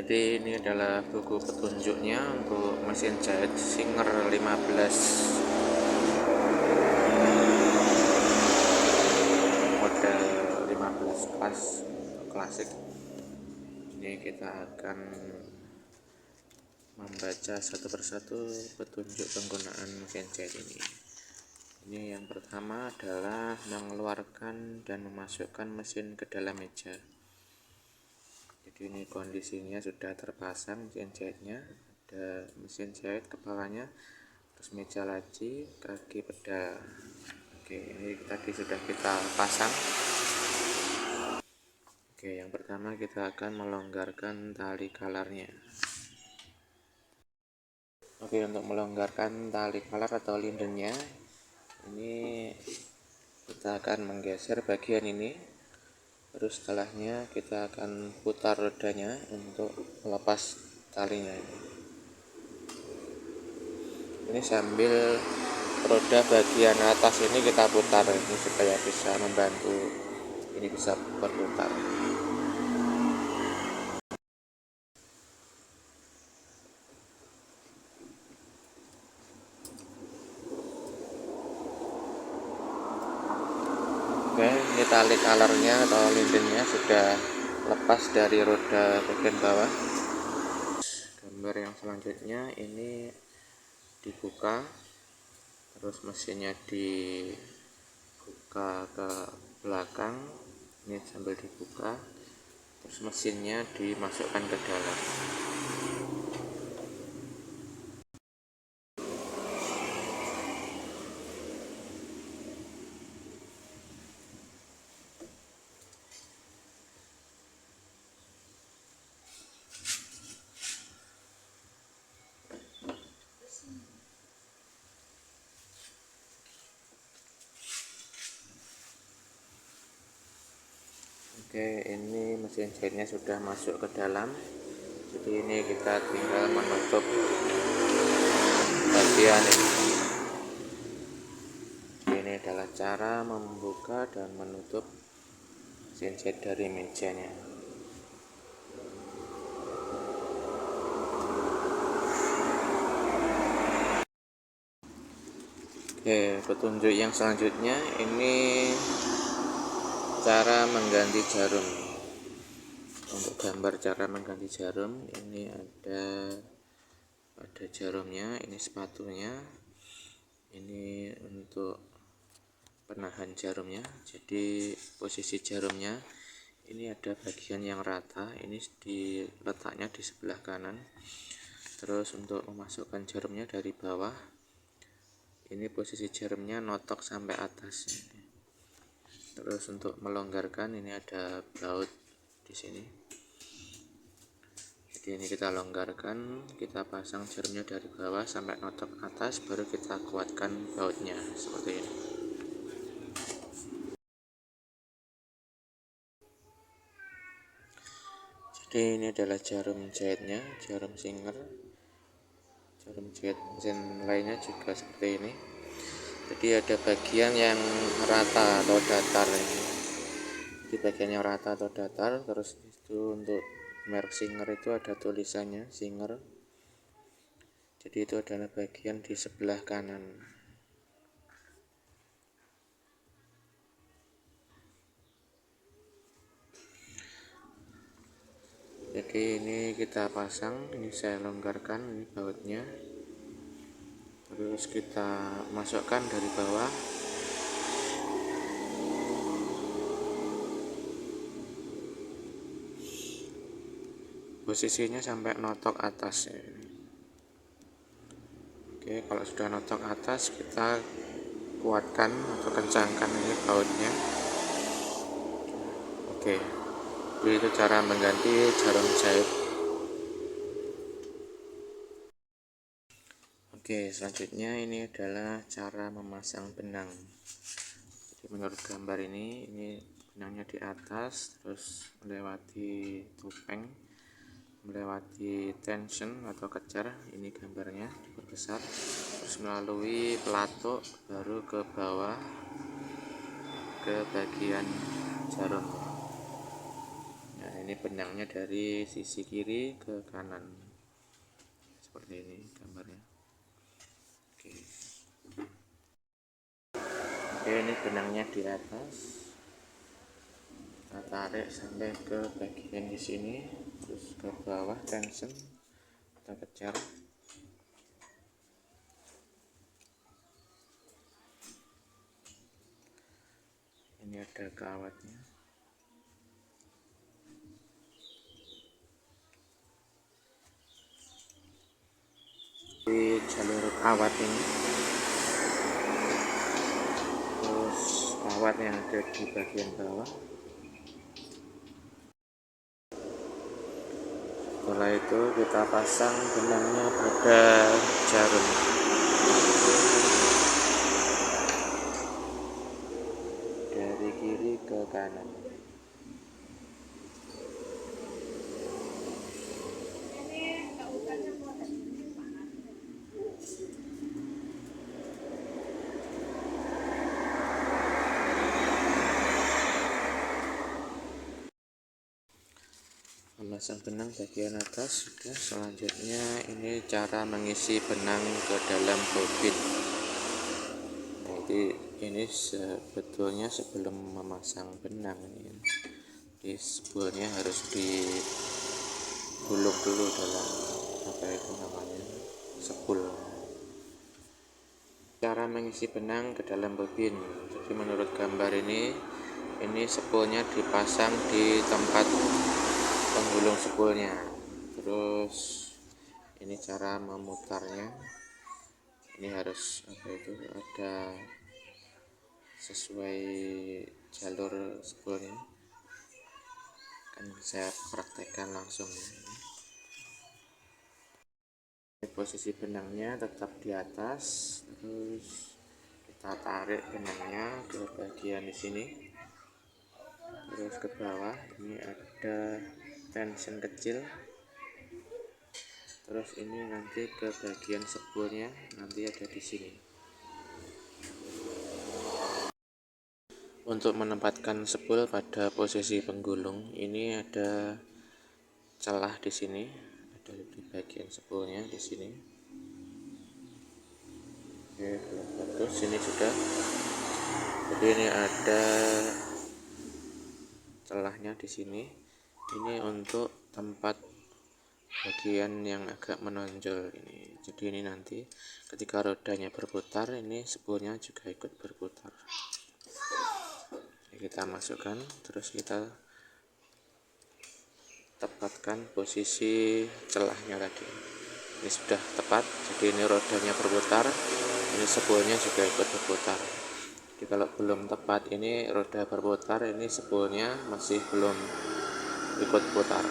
Jadi ini adalah buku petunjuknya untuk mesin jahit Singer 15 model 15 kelas klasik. Ini kita akan membaca satu persatu petunjuk penggunaan mesin jahit ini. Ini yang pertama adalah mengeluarkan dan memasukkan mesin ke dalam meja. Jadi ini kondisinya sudah terpasang mesin jahitnya, ada mesin jahit kepalanya, terus meja laci, kaki pedal. Oke, ini tadi sudah kita pasang. Oke, yang pertama kita akan melonggarkan tali kalarnya. Oke, untuk melonggarkan tali kalar atau lindennya, ini kita akan menggeser bagian ini. Terus setelahnya kita akan putar rodanya untuk melepas talinya ini sambil roda bagian atas ini kita putar ini supaya bisa membantu ini bisa berputar. Oke, ini tali kalarnya atau lindennya sudah lepas dari roda bagian bawah. Gambar yang selanjutnya ini dibuka, terus mesinnya dibuka ke belakang, ini sambil dibuka, terus mesinnya dimasukkan ke dalam. Oke, ini mesin jahitnya sudah masuk ke dalam. Jadi ini kita tinggal menutup bagian ini. Ini adalah cara membuka dan menutup mesin jahit dari mejanya. Oke, petunjuk yang selanjutnya ini cara mengganti jarum. Untuk gambar cara mengganti jarum, ini ada jarumnya, ini sepatunya, ini untuk penahan jarumnya. Jadi posisi jarumnya ini ada bagian yang rata, ini diletaknya di sebelah kanan. Terus untuk memasukkan jarumnya dari bawah, ini posisi jarumnya notok sampai atas. Terus untuk melonggarkan ini ada baut di sini. Jadi ini kita longgarkan, kita pasang jarumnya dari bawah sampai notok atas, baru kita kuatkan bautnya seperti ini. Jadi ini adalah jarum jahitnya, jarum Singer. Jarum jahit mesin lainnya juga seperti ini. Jadi ada bagian yang rata atau datar ini. Di bagian yang rata atau datar, terus itu untuk merek Singer itu ada tulisannya Singer. Jadi itu adalah bagian di sebelah kanan. Jadi ini kita pasang, ini saya longgarkan ini bautnya. Terus kita masukkan dari bawah. Posisinya sampai notok atas ya. Oke, kalau sudah notok atas kita kuatkan atau kencangkan ini bautnya. Oke, jadi itu cara mengganti jarum jahit. Oke, selanjutnya ini adalah cara memasang benang. Jadi menurut gambar ini benangnya di atas, terus melewati topeng, melewati tension atau kejar, ini gambarnya diperbesar, terus melalui pelatuk baru ke bawah ke bagian jarum. Nah, ini benangnya dari sisi kiri ke kanan seperti ini gambarnya. Oke. Oke, ini benangnya di atas, kita tarik sampai ke bagian di sini, terus ke bawah tension, kita kejar. Ini ada kawatnya. Di jalur kawat ini, terus kawat yang ada di bagian bawah. Setelah itu kita pasang benangnya pada jarum dari kiri ke kanan. Memasang benang bagian atas sudah. Selanjutnya ini cara mengisi benang ke dalam bobin. Jadi ini sebetulnya sebelum memasang benang ini di spoolnya harus digulung dulu dalam apa itu namanya, spool. Cara mengisi benang ke dalam bobin. Jadi menurut gambar ini spoolnya dipasang di tempat penggulung spoolnya. Terus ini cara memutarnya. Ini harus ada sesuai jalur spoolnya. Kan saya praktekkan langsung. Posisi benangnya tetap di atas, terus kita tarik benangnya ke bagian di sini, terus ke bawah. Ini ada tension kecil, terus ini nanti ke bagian spoolnya nanti ada di sini. Untuk menempatkan spool pada posisi penggulung, ini ada celah di sini, ada di bagian spoolnya di sini. Oke, bagus, ini sudah. Jadi ini ada celahnya di sini. Ini untuk tempat bagian yang agak menonjol ini. Jadi ini nanti ketika rodanya berputar, ini spoolnya juga ikut berputar. Kita masukkan, terus kita tepatkan posisi celahnya tadi. Ini sudah tepat, jadi ini rodanya berputar, ini spoolnya juga ikut berputar. Jadi kalau belum tepat ini roda berputar, ini spoolnya masih belum ikut putar.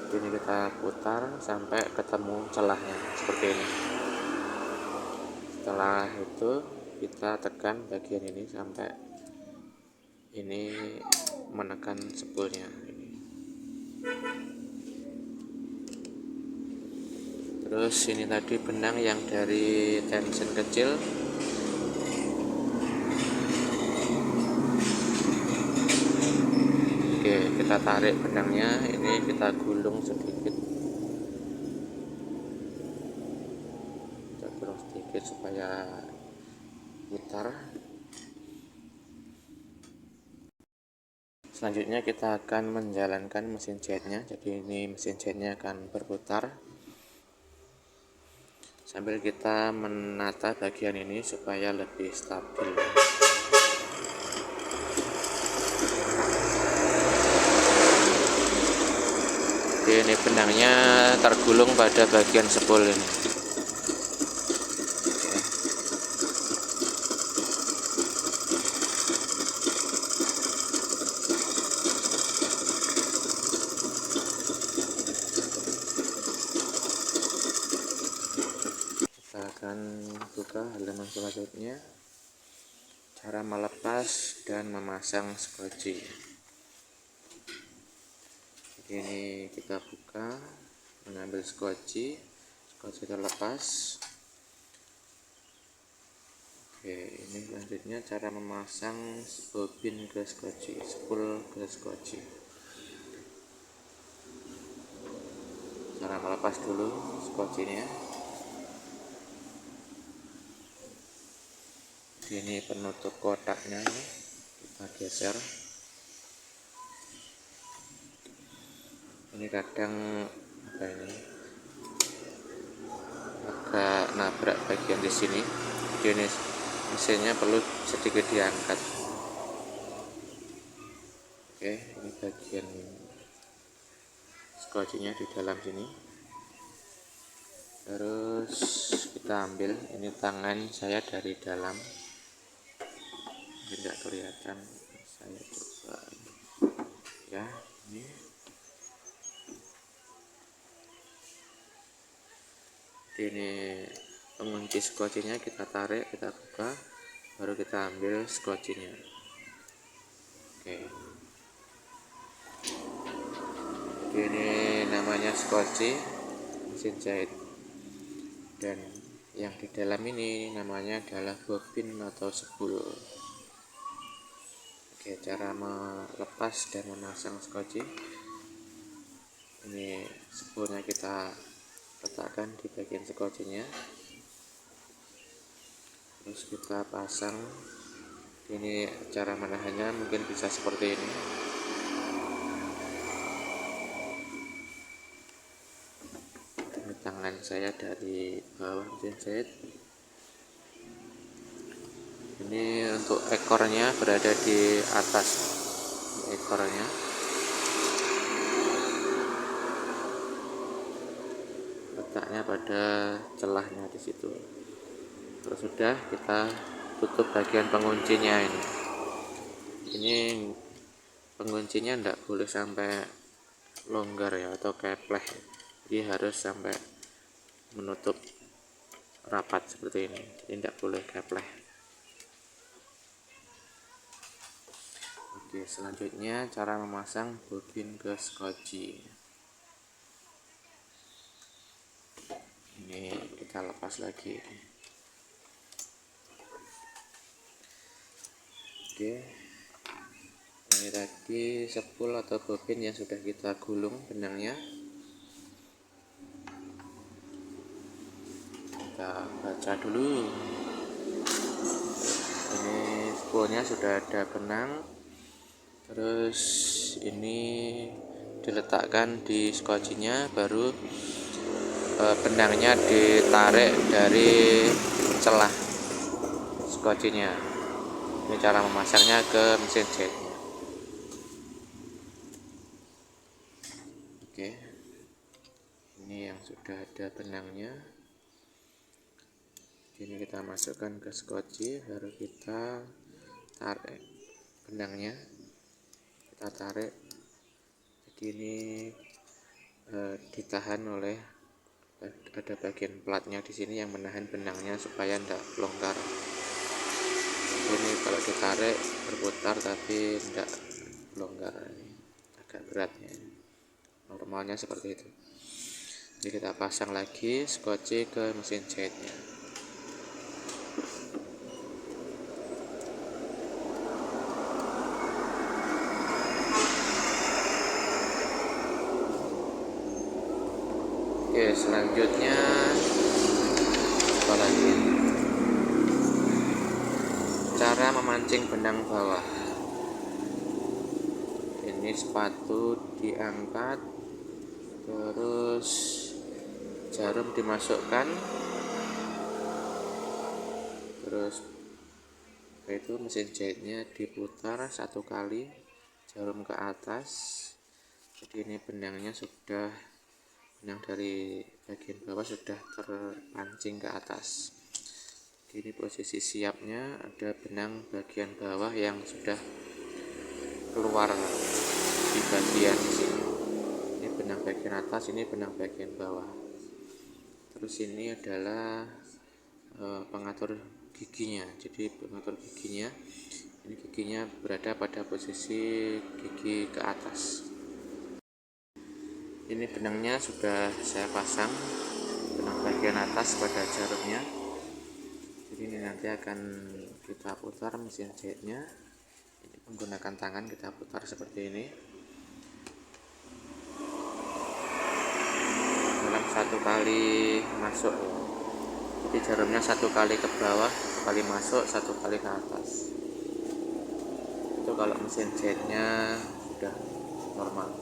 Jadi ini kita putar sampai ketemu celahnya seperti ini. Setelah itu kita tekan bagian ini sampai ini menekan spoolnya ini. Terus ini tadi benang yang dari tension kecil, oke, kita tarik benangnya, ini kita gulung sedikit, supaya putar. Selanjutnya kita akan menjalankan mesin jahitnya. Jadi ini mesin jahitnya akan berputar sambil kita menata bagian ini supaya lebih stabil. Jadi ini benangnya tergulung pada bagian spool ini. Kita akan buka halaman selanjutnya, cara melepas dan memasang skoci. Ini kita buka, mengambil skoci terlepas. Oke, ini selanjutnya cara memasang bobin ke skoci, spool ke skoci. cara melepas dulu skocinya. Ini penutup kotaknya ini kita geser. Ini kadang apa ini agak nabrak bagian di sini, jadi mesinnya perlu sedikit diangkat. Oke, ini bagian skocinya di dalam sini. Terus kita ambil, ini tangan saya dari dalam, tidak kelihatan, saya coba ya. Ini pengunci skocinya, kita tarik, kita buka, baru kita ambil skocinya. Oke. Ini namanya skoci mesin jahit, dan yang di dalam ini namanya adalah bobin atau spool. Oke, cara melepas dan memasang skoci. Ini spoolnya kita letakkan di bagian skocinya, terus kita pasang. Ini cara menahannya mungkin bisa seperti ini. Ini tangan saya dari bawah mesin jahit. Ini untuk ekornya berada di atas, ekornya. Letaknya pada celahnya di situ. Terus sudah, kita tutup bagian penguncinya ini. Ini penguncinya tidak boleh sampai longgar ya, atau kepleh. Jadi harus sampai menutup rapat seperti ini. Jadi tidak boleh kepleh. Oke, selanjutnya cara memasang bobin ke skoci. Ini kita lepas lagi. Oke, ini tadi spool atau bobin yang sudah kita gulung benangnya. Kita baca dulu. Ini spoolnya sudah ada benang. Terus ini diletakkan di skocinya, baru benangnya ditarik dari celah skocinya. Ini cara memasangnya ke mesin jahitnya. Oke, ini yang sudah ada benangnya. Ini kita masukkan ke skoci, baru kita tarik benangnya, kita tarik. Jadi ini ditahan oleh, ada bagian platnya di sini yang menahan benangnya supaya tidak longgar. Ini kalau ditarik berputar tapi tidak longgar, ini agak beratnya. Normalnya seperti itu. Jadi kita pasang lagi skoci ke mesin jahitnya. Oke, selanjutnya apa lagi? Cara memancing benang bawah. Ini sepatu diangkat, terus jarum dimasukkan, terus itu mesin jahitnya diputar satu kali, jarum ke atas. Jadi ini benangnya sudah, benang dari bagian bawah sudah terpancing ke atas. Ini posisi siapnya, ada benang bagian bawah yang sudah keluar di bagian sini. Ini benang bagian atas, ini benang bagian bawah. Terus ini adalah pengatur giginya. Jadi pengatur giginya, ini giginya berada pada posisi gigi ke atas. Ini benangnya sudah saya pasang, benang bagian atas pada jarumnya. Jadi ini nanti akan kita putar mesin jahitnya. Ini menggunakan tangan kita putar seperti ini. satu kali masuk ya. Jadi jarumnya satu kali ke bawah, satu kali masuk, satu kali ke atas. Itu kalau mesin jahitnya sudah normal.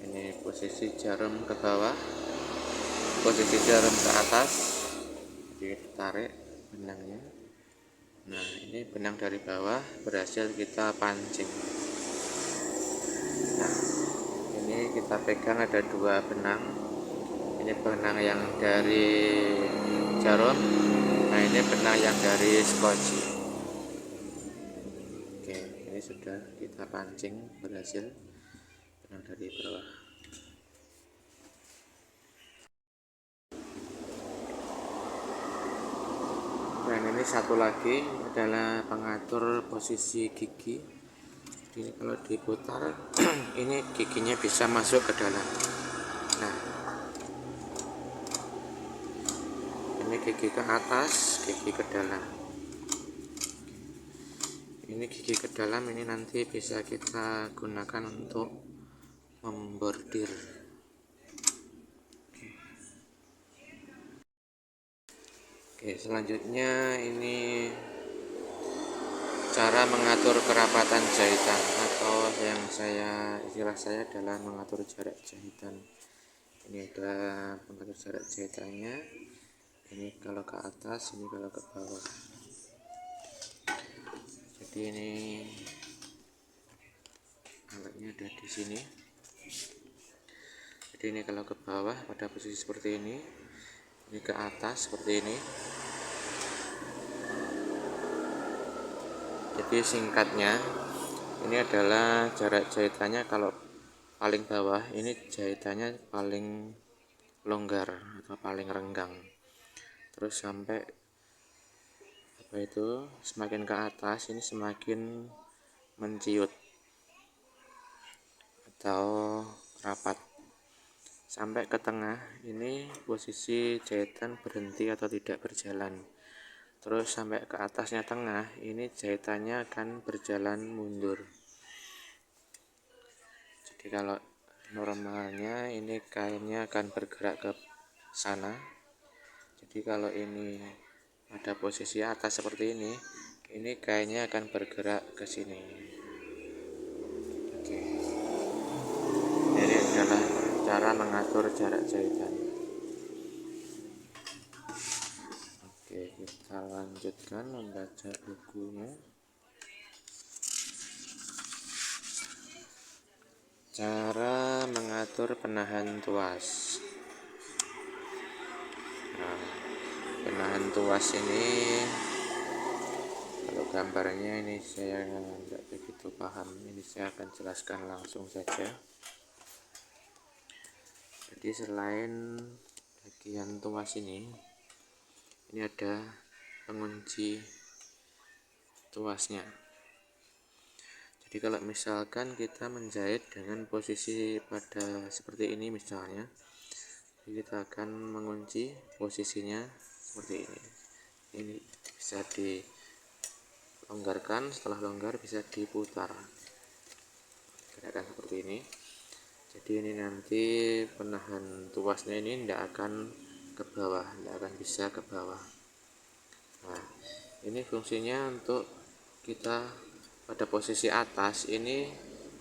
Ini posisi jarum ke bawah, posisi jarum ke atas, jadi tarik benangnya. Nah, ini benang dari bawah berhasil kita pancing. Nah, ini kita pegang ada dua benang. Ini benang yang dari jarum, nah ini benang yang dari skoci. Oke, ini sudah kita pancing berhasil benang dari bawah. Dan ini satu lagi adalah pengatur posisi gigi. Jadi kalau diputar ini giginya bisa masuk ke dalam. Nah, ini gigi ke atas, gigi ke dalam. Ini gigi ke dalam, ini nanti bisa kita gunakan untuk membordir. Oke, selanjutnya ini cara mengatur kerapatan jahitan, atau yang istilah saya adalah mengatur jarak jahitan. Ini ada pengatur jarak jahitannya. Ini kalau ke atas, ini kalau ke bawah. Jadi ini alatnya ada di sini. Jadi ini kalau ke bawah pada posisi seperti ini ke atas seperti ini. Jadi singkatnya ini adalah jarak jahitannya, kalau paling bawah ini jahitannya paling longgar atau paling renggang, terus sampai semakin ke atas ini semakin menciut atau rapat, sampai ke tengah ini posisi jahitan berhenti atau tidak berjalan. Terus sampai ke atasnya tengah ini jahitannya akan berjalan mundur. Jadi kalau normalnya ini kainnya akan bergerak ke sana. Jadi kalau ini pada posisi atas seperti ini kainnya akan bergerak ke sini. Oke. Ini adalah cara mengatur jarak jahitan. Oke, kita lanjutkan membaca bukunya. Cara mengatur penahan tuas. Nah, penahan tuas ini kalau gambarnya ini saya nggak begitu paham, ini saya akan jelaskan langsung saja. Jadi selain bagian tuas ini ada pengunci tuasnya. Jadi kalau misalkan kita menjahit dengan posisi pada seperti ini misalnya, kita akan mengunci posisinya seperti ini. Ini bisa dilonggarkan, setelah longgar bisa diputar, gerakan seperti ini. Jadi ini nanti penahan tuasnya ini tidak akan ke bawah, tidak akan bisa ke bawah. Nah, ini fungsinya untuk kita pada posisi atas ini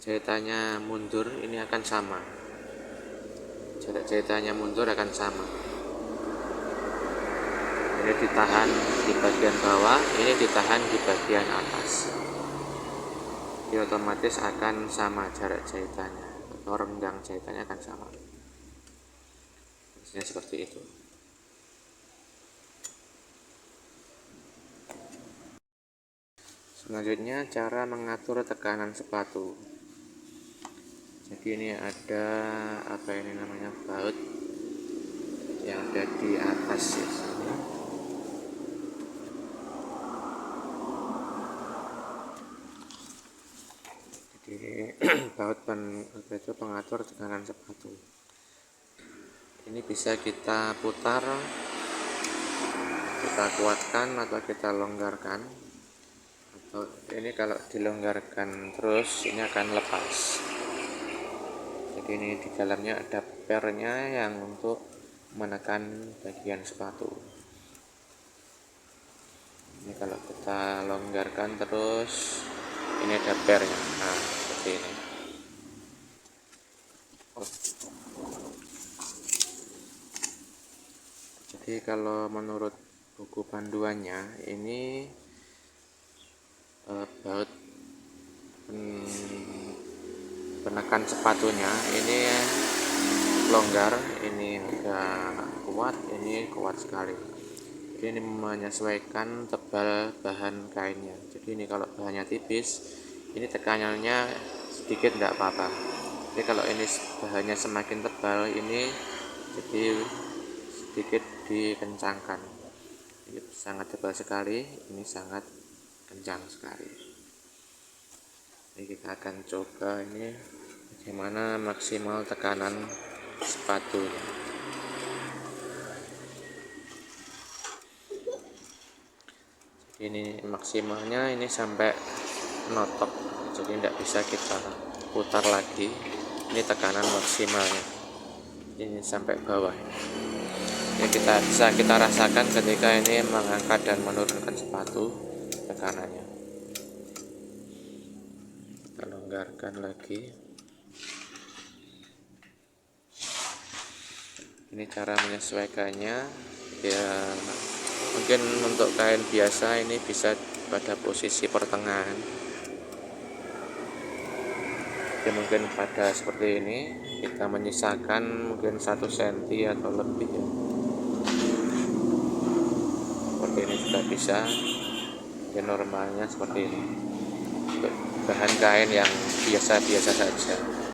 jahitannya mundur, ini akan sama, jarak jahitannya mundur akan sama. Ini ditahan di bagian bawah, ini ditahan di bagian atas. Jadi otomatis akan sama jarak jahitannya atau renggang jahitannya akan sama. Fungsinya seperti itu. Selanjutnya cara mengatur tekanan sepatu. Jadi ini ada namanya baut yang ada di atas ya. Jadi baut itu pengatur tekanan sepatu. Ini bisa kita putar, kita kuatkan atau kita longgarkan. Ini kalau dilonggarkan terus ini akan lepas. Jadi ini di dalamnya ada pernya yang untuk menekan bagian sepatu. Ini kalau kita longgarkan terus, ini ada pernya. Nah, seperti ini. Jadi kalau menurut buku panduannya ini baut penekan sepatunya ini longgar, ini agak kuat, ini kuat sekali. Jadi ini menyesuaikan tebal bahan kainnya. Jadi ini kalau bahannya tipis, ini tekanannya sedikit tidak apa-apa. Jadi kalau ini bahannya semakin tebal, ini jadi sedikit dikencangkan. Ini sangat tebal sekali, ini sangat kencang sekali. Ini kita akan coba ini bagaimana maksimal tekanan sepatunya. Ini maksimalnya ini sampai notok, jadi tidak bisa kita putar lagi. Ini tekanan maksimalnya, ini sampai bawah. Ya, kita rasakan ketika ini mengangkat dan menurunkan sepatu tekanannya. Kita longgarkan lagi. Ini cara menyesuaikannya ya, mungkin untuk kain biasa ini bisa pada posisi pertengahan ya, mungkin pada seperti ini kita menyisakan mungkin 1 cm atau lebih ya. Seperti ini juga bisa ya, normalnya seperti ini untuk bahan kain yang biasa-biasa saja.